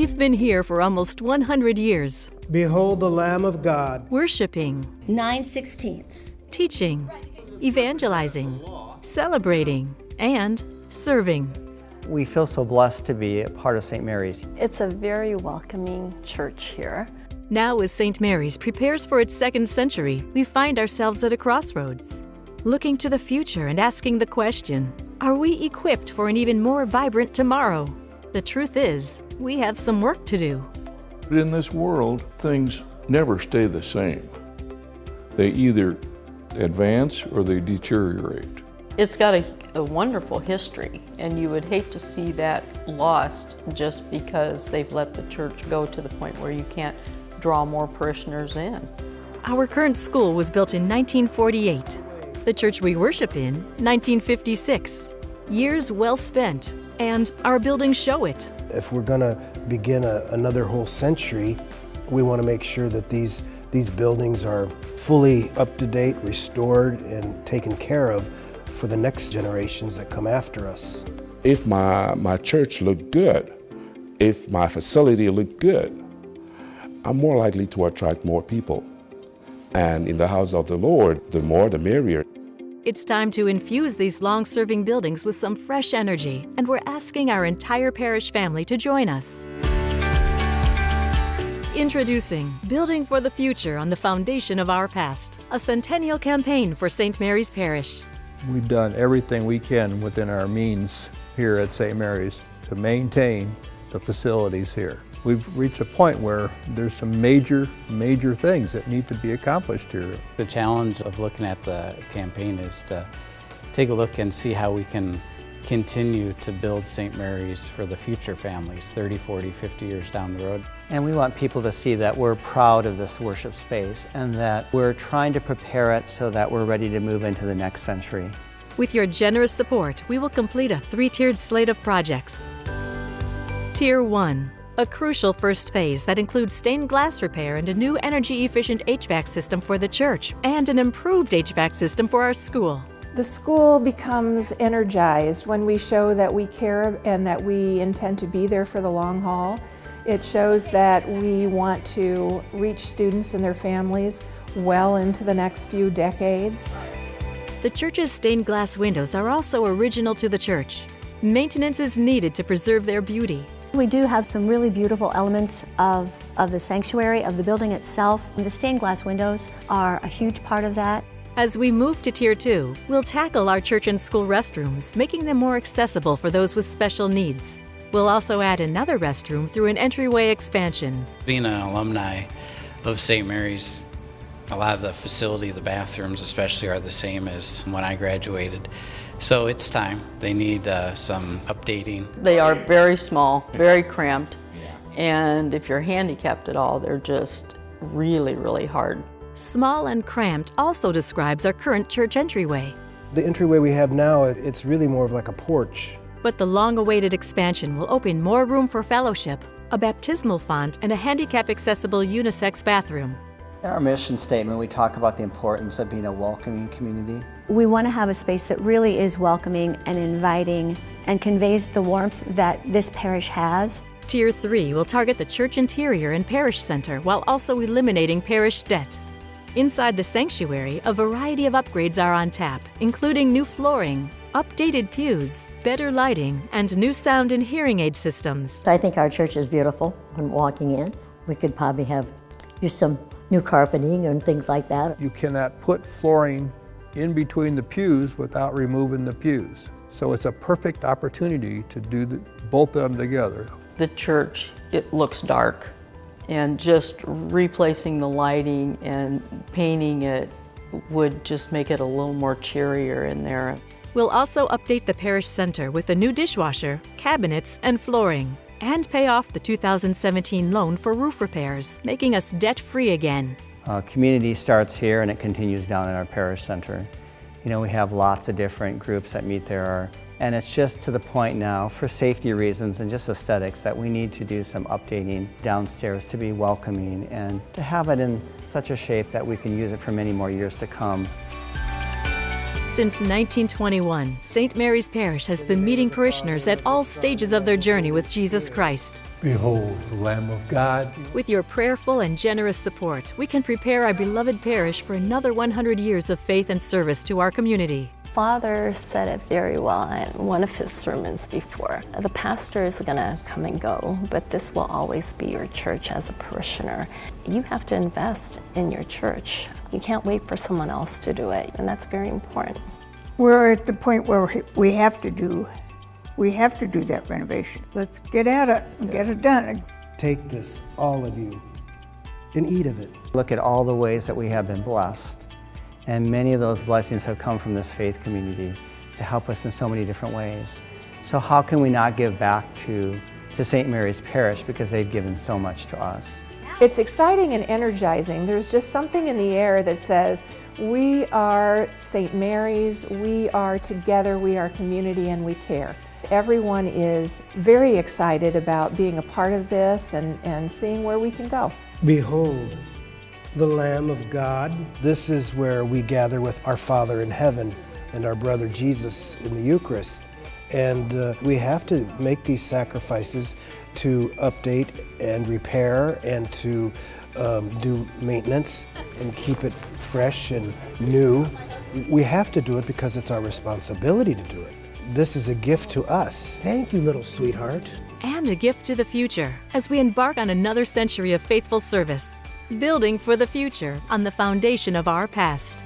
We've been here for almost 100 years, Behold the Lamb of God. worshiping, 9/16. teaching, evangelizing, celebrating, and serving. We feel so blessed to be a part of St. Mary's. It's a very welcoming church here. Now, as St. Mary's prepares for its second century, we find ourselves at a crossroads, looking to the future and asking the question, are we equipped for an even more vibrant tomorrow? The truth is, we have some work to do. But in this world, things never stay the same. They either advance or they deteriorate. It's got a wonderful history, and you would hate to see that lost just because they've let the church go to the point where you can't draw more parishioners in. Our current school was built in 1948. The church we worship in, 1956. Years well spent, and our buildings show it. If we're going to begin another whole century, we want to make sure that these buildings are fully up to date, restored, and taken care of for the next generations that come after us. If my church looked good, if my facility looked good, I'm more likely to attract more people. And in the house of the Lord, the more the merrier. It's time to infuse these long-serving buildings with some fresh energy, and we're asking our entire parish family to join us. Introducing Building for the Future on the Foundation of Our Past, a centennial campaign for St. Mary's Parish. We've done everything we can within our means here at St. Mary's to maintain the facilities here. We've reached a point where there's some major things that need to be accomplished here. The challenge of looking at the campaign is to take a look and see how we can continue to build St. Mary's for the future families, 30, 40, 50 years down the road. And we want people to see that we're proud of this worship space and that we're trying to prepare it so that we're ready to move into the next century. With your generous support, we will complete a 3-tiered slate of projects. Tier 1, a crucial first phase that includes stained glass repair and a new energy-efficient HVAC system for the church and an improved HVAC system for our school. The school becomes energized when we show that we care and that we intend to be there for the long haul. It shows that we want to reach students and their families well into the next few decades. The church's stained glass windows are also original to the church. Maintenance is needed to preserve their beauty. We do have some really beautiful elements of the sanctuary, of the building itself. The stained glass windows are a huge part of that. As we move to Tier 2, we'll tackle our church and school restrooms, making them more accessible for those with special needs. We'll also add another restroom through an entryway expansion. Being an alumni of St. Mary's, a lot of the facility, the bathrooms especially, are the same as when I graduated. So it's time. They need some updating. They are very small, very cramped, and if you're handicapped at all, they're just really, really hard. Small and cramped also describes our current church entryway. The entryway we have now, it's really more of like a porch. But the long-awaited expansion will open more room for fellowship, a baptismal font, and a handicap-accessible unisex bathroom. In our mission statement, we talk about the importance of being a welcoming community. We want to have a space that really is welcoming and inviting and conveys the warmth that this parish has. Tier 3 will target the church interior and parish center while also eliminating parish debt. Inside the sanctuary, a variety of upgrades are on tap, including new flooring, updated pews, better lighting, and new sound and hearing aid systems. I think our church is beautiful when walking in. We could probably use some new carpeting and things like that. You cannot put flooring in between the pews without removing the pews. So it's a perfect opportunity to do both of them together. The church, it looks dark, and just replacing the lighting and painting it would just make it a little more cheerier in there. We'll also update the parish center with a new dishwasher, cabinets, and flooring, and pay off the 2017 loan for roof repairs, making us debt-free again. Community starts here and it continues down in our parish center. You know, we have lots of different groups that meet there, and it's just to the point now, for safety reasons and just aesthetics, that we need to do some updating downstairs to be welcoming and to have it in such a shape that we can use it for many more years to come. Since 1921, St. Mary's Parish has been meeting parishioners at all stages of their journey with Jesus Christ. Behold the Lamb of God. With your prayerful and generous support, we can prepare our beloved parish for another 100 years of faith and service to our community. Father said it very well in one of his sermons before. The pastor is going to come and go, but this will always be your church as a parishioner. You have to invest in your church. You can't wait for someone else to do it, and that's very important. We're at the point where we have to do that renovation. Let's get at it and get it done. Take this, all of you, and eat of it. Look at all the ways that we have been blessed. And many of those blessings have come from this faith community to help us in so many different ways. So how can we not give back to St. Mary's Parish because they've given so much to us? It's exciting and energizing. There's just something in the air that says, we are St. Mary's, we are together, we are community, and we care. Everyone is very excited about being a part of this and seeing where we can go. Behold, the Lamb of God. This is where we gather with our Father in heaven and our brother Jesus in the Eucharist. And we have to make these sacrifices to update and repair and to do maintenance and keep it fresh and new. We have to do it because it's our responsibility to do it. This is a gift to us. Thank you, little sweetheart. And a gift to the future as we embark on another century of faithful service, building for the future on the foundation of our past.